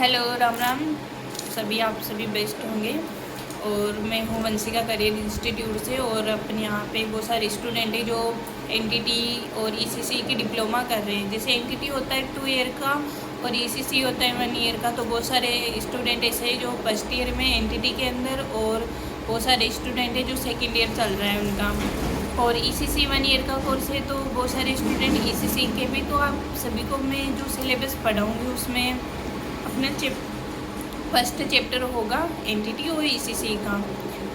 Hello, Ram Ram. आप सभी best होंगे। और मैं हूँ वंशिका करियर इंस्टीट्यूट से। और अपने यहाँ पे बहुत सारे स्टूडेंट हैं जो एनटीटी और ईसीसी की डिप्लोमा कर रहे हैं। जैसे एनटीटी होता है 2 ईयर का और ईसीसी होता है 1 ईयर का। तो बहुत सारे स्टूडेंट ऐसे हैं जो फर्स्ट ईयर में एनटीटी के अंदर, और बहुत सारे स्टूडेंट हैं जो सेकेंड ईयर चल रहा है उनका। और ईसीसी 1 ईयर का कोर्स है, तो बहुत सारे स्टूडेंट ईसीसी के भी। तो आप सभी को मैं जो सिलेबस पढ़ाऊँगी उसमें अपना फर्स्ट चैप्टर होगा एनटीटी और ईसीसी का।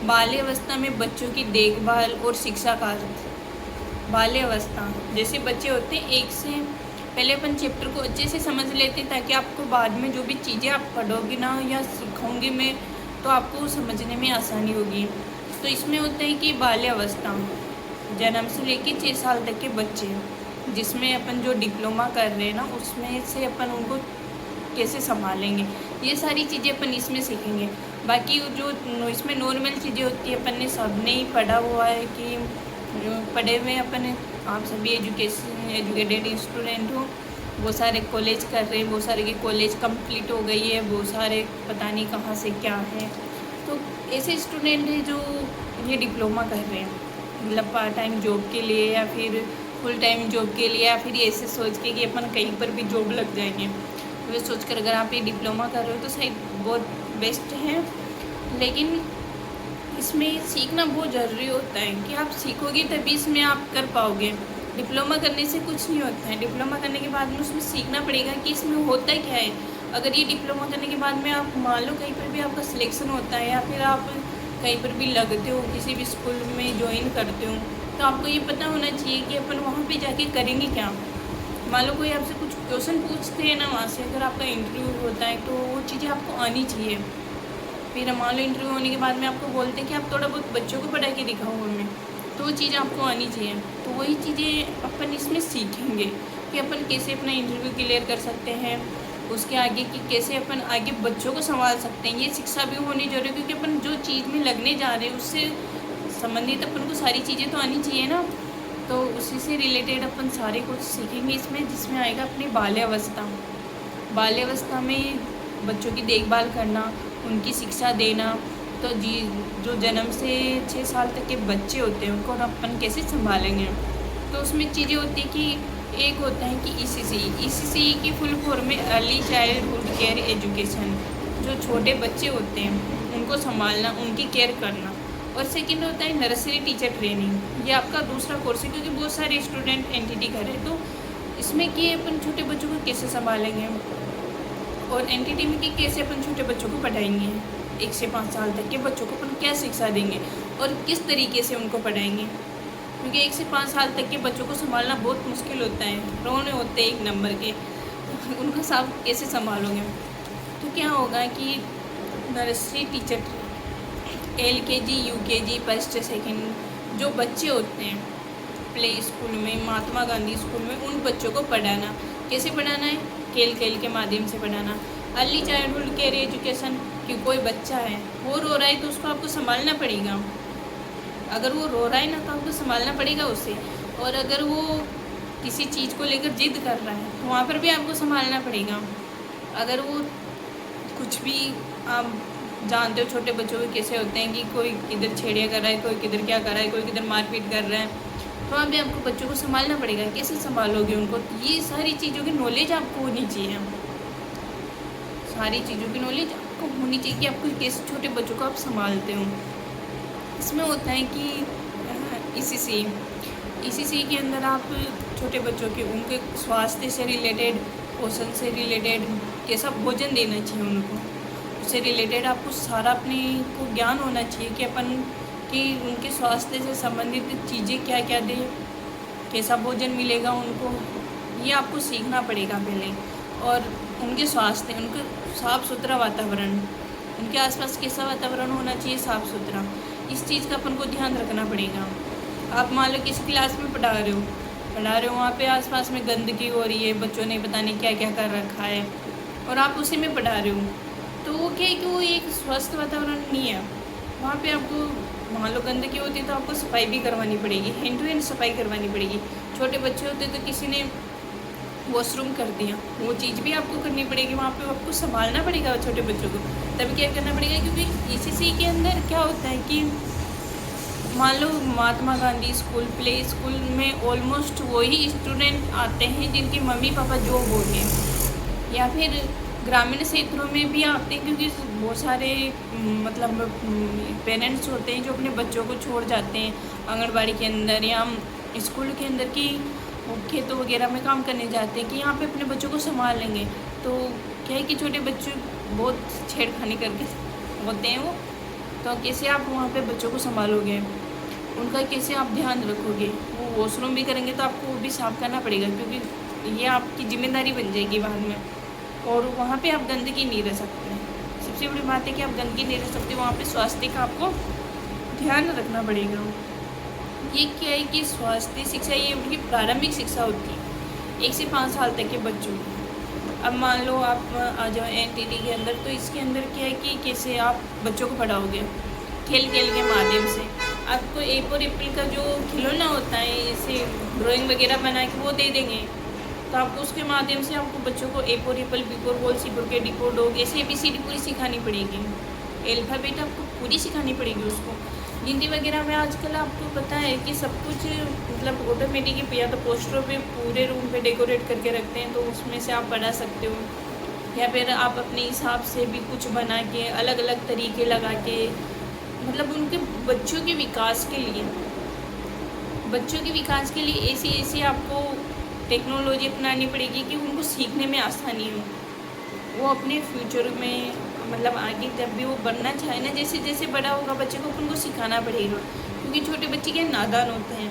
बाल्यावस्था में बच्चों की देखभाल और शिक्षा का अर्थ। बाल्यावस्था जैसे बच्चे होते हैं, एक से पहले अपन चैप्टर को अच्छे से समझ लेते हैं, ताकि आपको बाद में जो भी चीज़ें आप पढ़ोगे ना या सिखाऊंगी मैं, तो आपको समझने में आसानी होगी। तो इसमें होता है कि बाल्यावस्था जन्म से लेकर 6 साल तक के बच्चे, जिसमें अपन जो डिप्लोमा कर रहे हैं ना, उसमें से अपन उनको कैसे संभालेंगे, ये सारी चीज़ें अपन इसमें सीखेंगे। बाकी जो इसमें नॉर्मल चीज़ें होती है अपन ने सबने ही पढ़ा हुआ है कि पढ़े हुए अपन, आप सभी एजुकेटेड स्टूडेंट हो। बहुत सारे कॉलेज कर रहे हैं, बहुत सारे की कॉलेज कंप्लीट हो गई है, बहुत सारे पता नहीं कहाँ से क्या है। तो ऐसे स्टूडेंट हैं जो ये डिप्लोमा कर रहे हैं, मतलब पार्ट टाइम जॉब के लिए या फिर फुल टाइम जॉब के लिए, या फिर ऐसे सोच के कि अपन कहीं पर भी जॉब लग जाएंगे। वे सोचकर अगर आप ये डिप्लोमा कर रहे हो तो सही बहुत बेस्ट है। लेकिन इसमें सीखना बहुत ज़रूरी होता है कि आप सीखोगे तभी इसमें आप कर पाओगे। डिप्लोमा करने से कुछ नहीं होता है। डिप्लोमा करने के बाद में उसमें सीखना पड़ेगा कि इसमें होता क्या है। अगर ये डिप्लोमा करने के बाद में आप मान लो कहीं पर भी आपका सिलेक्शन होता है, या फिर आप कहीं पर भी लगते हो, किसी भी स्कूल में ज्वाइन करते हो, तो आपको ये पता होना चाहिए कि अपन वहाँ पर जाके करेंगे क्या। मान लो कोई आपसे कुछ क्वेश्चन पूछते हैं ना, वहाँ से अगर आपका इंटरव्यू होता है, तो वो चीज़ें आपको आनी चाहिए। फिर मान लो इंटरव्यू होने के बाद में आपको बोलते हैं कि आप थोड़ा बहुत बच्चों को पढ़ा के दिखाओ हमें, तो वो चीज़ें आपको आनी चाहिए। तो वही चीज़ें अपन इसमें सीखेंगे कि अपन कैसे अपना इंटरव्यू क्लियर कर सकते हैं, उसके आगे कि कैसे अपन आगे बच्चों को संभाल सकते हैं। ये शिक्षा भी होनी जरूरी है, क्योंकि अपन जो चीज़ में लगने जा रहे हैं उससे संबंधित अपन को सारी चीज़ें तो आनी चाहिए ना। तो उसी से रिलेटेड अपन सारे कुछ सीखेंगे इसमें, जिसमें आएगा अपनी बाल्यावस्था। बाल्यावस्था में बच्चों की देखभाल करना, उनकी शिक्षा देना। तो जो जन्म से 6 साल तक के बच्चे होते हैं उनको अपन कैसे संभालेंगे। तो उसमें चीज़ें होती है कि एक होता है कि ईसीसी की फुल फॉर्म में अर्ली चाइल्डहुड केयर एजुकेशन। जो छोटे बच्चे होते हैं उनको संभालना, उनकी केयर करना। और सेकंड होता है नर्सरी टीचर ट्रेनिंग। ये आपका दूसरा कोर्स है, क्योंकि बहुत सारे स्टूडेंट एनटीटी कर रहे हैं। तो इसमें कि अपन छोटे बच्चों को कैसे संभालेंगे, और एनटीटी में कि कैसे अपन छोटे बच्चों को पढ़ाएंगे, 1 से 5 साल तक के बच्चों को अपन क्या शिक्षा देंगे और किस तरीके से उनको पढ़ाएंगे। क्योंकि 1 से 5 साल तक के बच्चों को संभालना बहुत मुश्किल होता है, रोने होते हैं 1 नंबर के, उनका साथ कैसे संभालोगे। तो क्या होगा कि nursery teacher, LKG UKG first second जो बच्चे होते हैं प्ले स्कूल में, महात्मा गांधी स्कूल में, उन बच्चों को पढ़ाना। कैसे पढ़ाना है, खेल के माध्यम से पढ़ाना। अर्ली चाइल्डहुड केयर एजुकेशन, कि कोई बच्चा है वो रो रहा है तो उसको आपको संभालना पड़ेगा। अगर वो रो रहा है ना, तो आपको संभालना पड़ेगा उसे। और अगर वो किसी चीज़ को लेकर जिद कर रहा है तो वहाँ पर भी आपको संभालना पड़ेगा। अगर वो कुछ भी, आप जानते हो छोटे बच्चों के कैसे होते हैं कि कोई किधर छेड़िया कर रहा है, कोई किधर क्या कर रहा है, कोई किधर मारपीट कर रहा है, तो वहाँ पे आपको बच्चों को संभालना पड़ेगा। कैसे संभालोगे उनको, ये सारी चीज़ों की नॉलेज आपको होनी चाहिए। सारी चीज़ों की नॉलेज आपको होनी चाहिए कि आपको कैसे छोटे बच्चों को आप संभालते हो। इसमें होता है कि ईसीसी के अंदर आप छोटे बच्चों के उनके स्वास्थ्य से रिलेटेड, पोषण से रिलेटेड, कैसा भोजन देना चाहिए उनको, उससे रिलेटेड आपको सारा अपने को ज्ञान होना चाहिए कि अपन कि उनके स्वास्थ्य से संबंधित चीज़ें क्या क्या दें, कैसा भोजन मिलेगा उनको, ये आपको सीखना पड़ेगा पहले। और उनके स्वास्थ्य, उनके साफ़ सुथरा वातावरण, उनके आसपास कैसा वातावरण होना चाहिए, साफ़ सुथरा, इस चीज़ का अपन को ध्यान रखना पड़ेगा। आप मान लो किसी क्लास में पढ़ा रहे हो, वहाँ पे आसपास में गंदगी हो रही है, बच्चों ने पता नहीं क्या क्या कर रखा है, और आप उसी में पढ़ा रहे हो, तो वो क्या है कि वो एक स्वस्थ वातावरण नहीं है। वहाँ पे आपको मान लो गंदगी होती है तो आपको सफाई भी करवानी पड़ेगी, हैंड टू हैंड सफाई करवानी पड़ेगी। छोटे बच्चे होते तो किसी ने वॉशरूम कर दिया, वो चीज़ भी आपको करनी पड़ेगी, वहाँ पे आपको संभालना पड़ेगा छोटे बच्चों को। तभी क्या करना पड़ेगा, क्योंकि ईसीसी के अंदर क्या होता है कि मान लो Mahatma Gandhi school, play school में ऑलमोस्ट वही स्टूडेंट आते हैं जिनके मम्मी पापा जॉब हो गए, या फिर ग्रामीण क्षेत्रों में भी आते हैं, क्योंकि बहुत सारे मतलब पेरेंट्स होते हैं जो अपने बच्चों को छोड़ जाते हैं आंगनबाड़ी के अंदर या स्कूल के अंदर की खेतों वगैरह में काम करने जाते हैं कि यहाँ पे अपने बच्चों को संभाल लेंगे। तो क्या है कि छोटे बच्चे बहुत छेड़खानी करके होते हैं वो, तो कैसे आप वहाँ पे बच्चों को संभालोगे, उनका कैसे आप ध्यान रखोगे। वो वॉशरूम भी करेंगे तो आपको वो भी साफ़ करना पड़ेगा, क्योंकि ये आपकी जिम्मेदारी बन जाएगी बाद में। और वहाँ पे आप गंदगी नहीं रह सकते। सबसे बड़ी बात है कि आप गंदगी नहीं रह सकते, वहाँ पे स्वास्थ्य का आपको ध्यान रखना पड़ेगा। ये क्या है कि स्वास्थ्य शिक्षा ये उनकी प्रारंभिक शिक्षा होती है 1 से 5 साल तक के बच्चों की। अब मान लो आप आ जाओ एनटीटी के अंदर, तो इसके अंदर क्या है कि कैसे आप बच्चों को पढ़ाओगे, खेल खेल के माध्यम से। आपको ए फॉर एप्पल का जो खिलौना होता है, जैसे ड्राइंग वगैरह बना के वो दे देंगे, तो आपको उसके माध्यम से आपको बच्चों को A for apple, B for ball, C for cat, D for dog, ऐसे ABCD पूरी सिखानी पड़ेगी। अल्फ़ाबेट आपको पूरी सिखानी पड़ेगी उसको। गिनती वगैरह में आजकल आपको पता है कि सब कुछ मतलब ऑटोमेटिक, या तो पोस्टरों पे पूरे रूम पे डेकोरेट करके रखते हैं, तो उसमें से आप पढ़ा सकते हो, या फिर आप अपने हिसाब से भी कुछ बना के अलग अलग तरीके लगा के, मतलब उनके बच्चों के विकास के लिए ऐसी आपको टेक्नोलॉजी अपनानी पड़ेगी कि उनको सीखने में आसानी हो। वो अपने फ्यूचर में मतलब आगे जब भी वो बनना चाहे ना, जैसे जैसे बड़ा होगा बच्चे को, उनको सिखाना पड़ेगा, क्योंकि छोटे बच्चे के नादान होते हैं,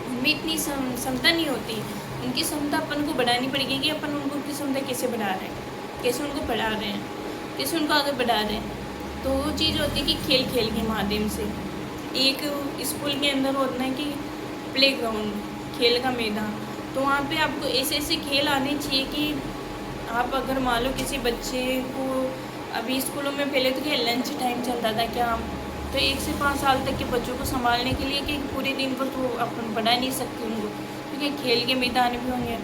उनमें इतनी क्षमता नहीं होती। उनकी क्षमता अपन को बढ़ानी पड़ेगी कि अपन उनको उनकी क्षमता कैसे बढ़ा रहे हैं, कैसे उनको पढ़ा रहे हैं, कैसे उनको आगे बढ़ा रहे हैं। तो वो चीज़ होती है कि खेल खेल के माध्यम से। एक स्कूल के अंदर होता है कि प्ले ग्राउंड, खेल का मैदान, तो वहाँ पे आपको ऐसे ऐसे खेल आने चाहिए कि आप अगर मान लो किसी बच्चे को, अभी स्कूलों में पहले तो क्या लंच टाइम चलता था क्या, तो 1 से 5 साल तक के बच्चों को संभालने के लिए कि पूरे दिन पर तो अपन पढ़ा नहीं सकते उनको, क्योंकि खेल के मैदान भी होंगे।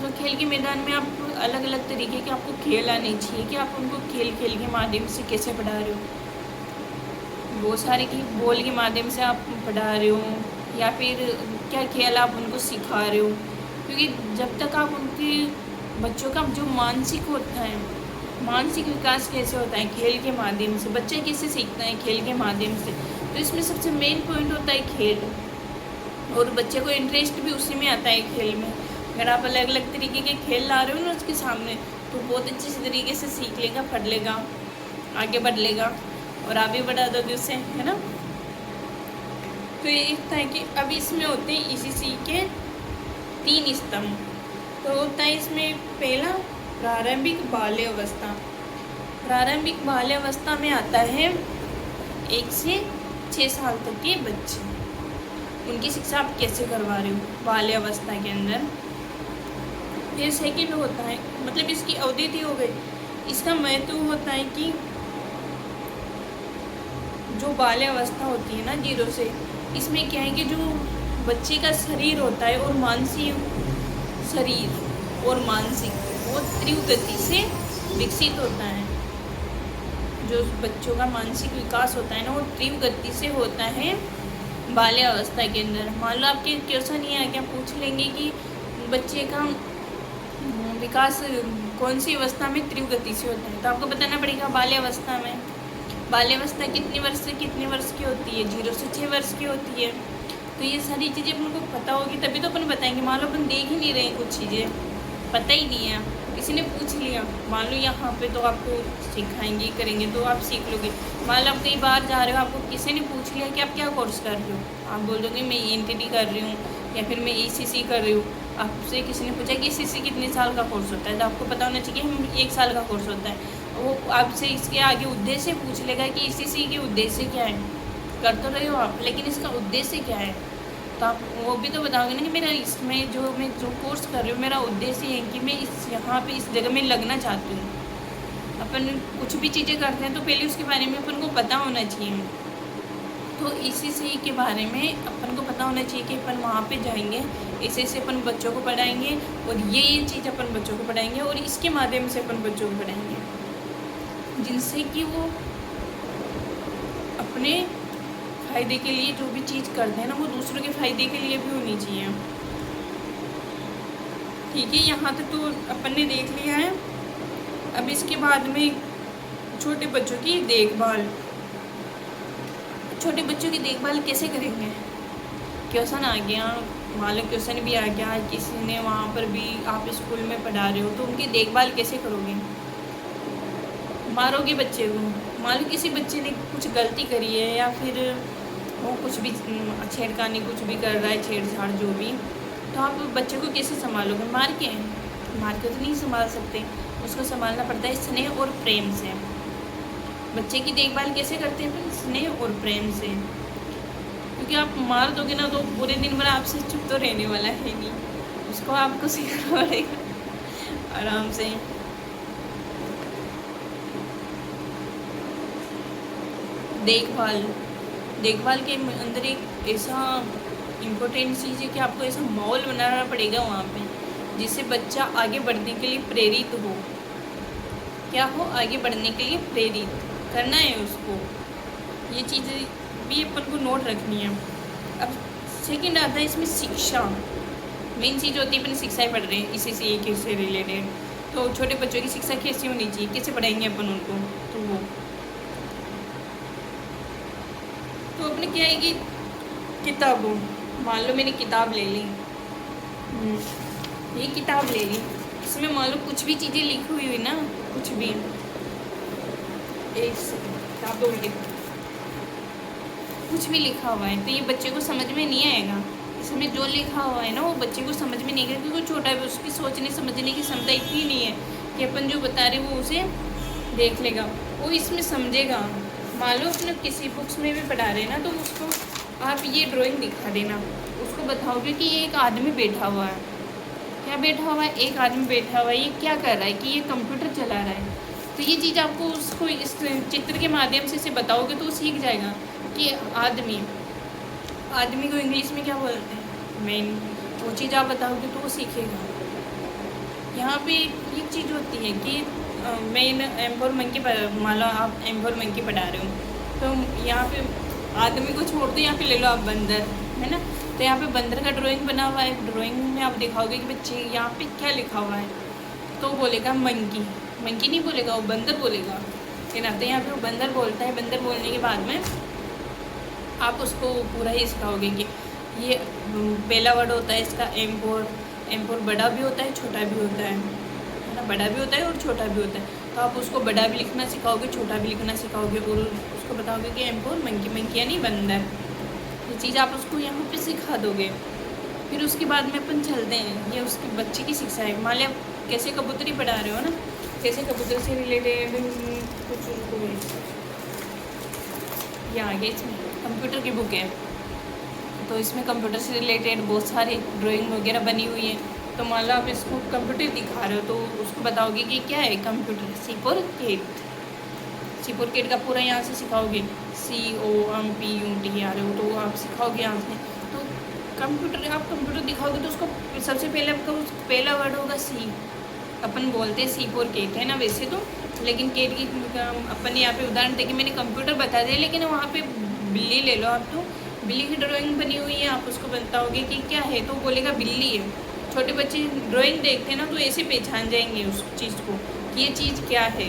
तो खेल के मैदान में आप अलग अलग तरीके के आपको खेल आने चाहिए कि आप उनको खेल खेल के माध्यम से कैसे पढ़ा रहे हो। बहुत सारे की बॉल के माध्यम से आप पढ़ा रहे हो, या फिर क्या खेल आप उनको सिखा रहे हो, क्योंकि जब तक आप उनके बच्चों का जो मानसिक होता है, मानसिक विकास कैसे होता है खेल के माध्यम से, बच्चे कैसे सीखता है खेल के माध्यम से, तो इसमें सबसे मेन पॉइंट होता है खेल, और बच्चे को इंटरेस्ट भी उसी में आता है खेल में। अगर आप अलग अलग तरीके के खेल ला रहे हो ना उसके सामने, तो बहुत अच्छे तरीके से सीख लेगा, पढ़ लेगा, आगे बढ़ लेगा, और आप भी बढ़ा दोगे उससे, है ना। तो ये इतना है कि अभी इसमें होते हैं ECC के 3 स्तंभ। तो होता है इसमें पहला प्रारंभिक बाल्यावस्था। प्रारंभिक बाल्यावस्था में आता है 1 से 6 साल तक के बच्चे, उनकी शिक्षा आप कैसे करवा रहे हो बाल्यावस्था के अंदर। फिर सेकंड होता है, मतलब इसकी अवधि हो गई, इसका महत्व होता है कि जो बाल्यावस्था होती है ना 0 से, इसमें क्या है कि जो बच्चे का शरीर होता है और मानसिक वो तीव्र गति से विकसित होता है। जो बच्चों का मानसिक विकास होता है ना, वो तीव्र गति से होता है बाल्यावस्था के अंदर। मान लो आपके क्वेश्चन ये है कि आप पूछ लेंगे कि बच्चे का विकास कौन सी अवस्था में तीव्र गति से होता है, तो आपको बताना पड़ेगा बाल्यावस्था में। बाल्यावस्था कितने वर्ष से कितने वर्ष की होती है, 0 से 6 वर्ष की होती है। तो ये सारी चीज़ें अपन को पता होगी तभी तो अपन बताएंगे। मान लो अपन देख ही नहीं रहे हैं, कुछ चीज़ें पता ही नहीं है, किसी ने पूछ लिया, मान लो यहाँ पे, तो आपको सिखाएंगे करेंगे तो आप सीख लोगे। मान लो आप कहीं बाहर जा रहे हो, आपको किसी ने पूछ लिया कि आप क्या कोर्स कर रहे हो, आप बोल दोगे मैं ENTT कर रही हूँ या फिर मैं ECC कर रही हूँ। आपसे किसी ने पूछा कि ECC कितने साल का कोर्स होता है, तो आपको पता होना चाहिए हम 1 साल का कोर्स होता है। वो आपसे इसके आगे उद्देश्य पूछ लेगा कि ECC के उद्देश्य क्या है। कर तो रहे हो आप, लेकिन इसका उद्देश्य क्या है, तो आप वो भी तो बताओगे ना कि मेरा इसमें मैं जो कोर्स कर रही हूँ, मेरा उद्देश्य है कि मैं यहाँ पे इस जगह में लगना चाहती हूँ। अपन कुछ भी चीज़ें करते हैं तो पहले उसके बारे में अपन को पता होना चाहिए। तो ECC के बारे में अपन को पता होना चाहिए कि अपन वहाँ पे जाएंगे ऐसे ऐसे अपन बच्चों को पढ़ाएंगे और ये चीज़ अपन बच्चों को पढ़ाएंगे और इसके माध्यम से अपन बच्चों को पढ़ाएंगे, जिनसे कि वो अपने फ़ायदे के लिए जो भी चीज़ करते हैं ना वो दूसरों के फ़ायदे के लिए भी होनी चाहिए। ठीक है, यहाँ तक तो अपन ने देख लिया है। अब इसके बाद में छोटे बच्चों की देखभाल, छोटे बच्चों की देखभाल कैसे करेंगे। क्वेश्चन आ गया, मान लो क्वेश्चन भी आ गया, किसी ने वहाँ पर भी आप स्कूल में पढ़ा रहे हो तो उनकी देखभाल कैसे करोगे। मारोगे बच्चे को, मान लो किसी बच्चे ने कुछ गलती करी है या फिर वो कुछ भी छेड़खानी कुछ भी कर रहा है, छेड़छाड़ जो भी, तो आप बच्चे को कैसे संभालोगे। मार के तो नहीं संभाल सकते, उसको संभालना पड़ता है स्नेह और प्रेम से। बच्चे की देखभाल कैसे करते हैं फिर, स्नेह और प्रेम से, क्योंकि आप मार दोगे ना तो पूरे दिन भर आपसे चुप तो रहने वाला है नहीं, उसको आपको सीखना पड़ेगा आराम से। देखभाल के अंदर एक ऐसा इम्पोर्टेंट चीज़ है कि आपको ऐसा माहौल बनाना पड़ेगा वहाँ पे जिससे बच्चा आगे बढ़ने के लिए प्रेरित हो। क्या हो, आगे बढ़ने के लिए प्रेरित करना है उसको। ये चीज़ें भी अपन को नोट रखनी है। अब सेकंड आता है इसमें शिक्षा। मेन चीज़ होती है अपन शिक्षाएँ पढ़ रहे हैं इसी से एक से रिलेटेड, तो छोटे बच्चों की शिक्षा कैसी होनी चाहिए, कैसे पढ़ाएंगे अपन उनको। तो वो तो अपने क्या है कि किताबों, मान लो मैंने किताब ले ली, ये किताब ले ली, इसमें मान लो कुछ भी चीज़ें लिखी हुई ना, कुछ भी एक किताब कुछ भी लिखा हुआ है तो ये बच्चे को समझ में नहीं आएगा। इसमें जो लिखा हुआ है ना वो बच्चे को समझ में नहीं आएगा, क्योंकि वो छोटा है, उसकी सोचने समझने की क्षमता इतनी नहीं है कि अपन जो बता रहे वो उसे देख लेगा, वो इसमें समझेगा। मान लो अपने किसी बुक्स में भी पढ़ा रहे हैं ना तो उसको आप ये ड्राइंग दिखा देना, उसको बताओगे कि ये एक आदमी बैठा हुआ है। क्या बैठा हुआ है, एक आदमी बैठा हुआ है, ये क्या कर रहा है कि ये कंप्यूटर चला रहा है। तो ये चीज़ आपको उसको इस चित्र के माध्यम से बताओगे तो वो सीख जाएगा कि आदमी को इंग्लिश में क्या बोलते हैं, मेन। वो चीज़ आप बताओगे तो वो सीखेगा। यहाँ पे एक चीज़ होती है कि मेन एम्पोर मंकी, मान लो आप एम्पोर मंकी पढ़ा रहे हो तो यहाँ पे आदमी को छोड़ दो, यहाँ पे ले लो आप बंदर, है ना। तो यहाँ पे बंदर का ड्राइंग बना हुआ है, ड्राइंग में आप दिखाओगे कि बच्चे यहाँ पे क्या लिखा हुआ है, तो बोलेगा मंकी। मंकी नहीं बोलेगा, वो बंदर बोलेगा, है ना। तो यहाँ पे वो बंदर बोलता है। बंदर बोलने के बाद में आप उसको पूरा ही सिखाओगे कि ये पहला वर्ड होता है इसका एम्पोर। एम्पोर बड़ा भी होता है, छोटा भी होता है ना, बड़ा भी होता है और छोटा भी होता है। तो आप उसको बड़ा भी लिखना सिखाओगे, छोटा भी लिखना सिखाओगे और उसको बताओगे कि एम्पोर मंकी, मंकी यानी बंदर। ये चीज़ आप उसको यहाँ पे सिखा दोगे। फिर उसके बाद में अपन चलते हैं, ये उसके बच्चे की शिक्षा है। मान लिया कैसे कबूतरी पढ़ा रहे हो ना, कैसे कबूतर से रिलेटेड कुछ उनको ये आगे इसमें कंप्यूटर की बुक है, तो इसमें कंप्यूटर से रिलेटेड बहुत सारी ड्राइंग वगैरह बनी हुई है। तो मान लो आप इसको कंप्यूटर दिखा रहे हो तो उसको बताओगे कि क्या है कंप्यूटर, C4 का पूरा यहाँ से सिखाओगे, COMPUTR तो आप सिखाओगे यहाँ से। तो कंप्यूटर, आप कंप्यूटर दिखाओगे तो उसको सबसे पहले आपका पहला वर्ड होगा C। अपन बोलते हैं C4 है ना वैसे तो, लेकिन केट की अपन यहाँ पे उदाहरण देके मैंने कंप्यूटर बता दिया, लेकिन वहाँ पे बिल्ली ले लो आप, तो बिल्ली की ड्राइंग बनी हुई है, आप उसको बताओगे कि क्या है तो बोलेगा बिल्ली है। छोटे बच्चे ड्राइंग देखते हैं ना तो ऐसे पहचान जाएंगे उस चीज़ को कि ये चीज़ क्या है।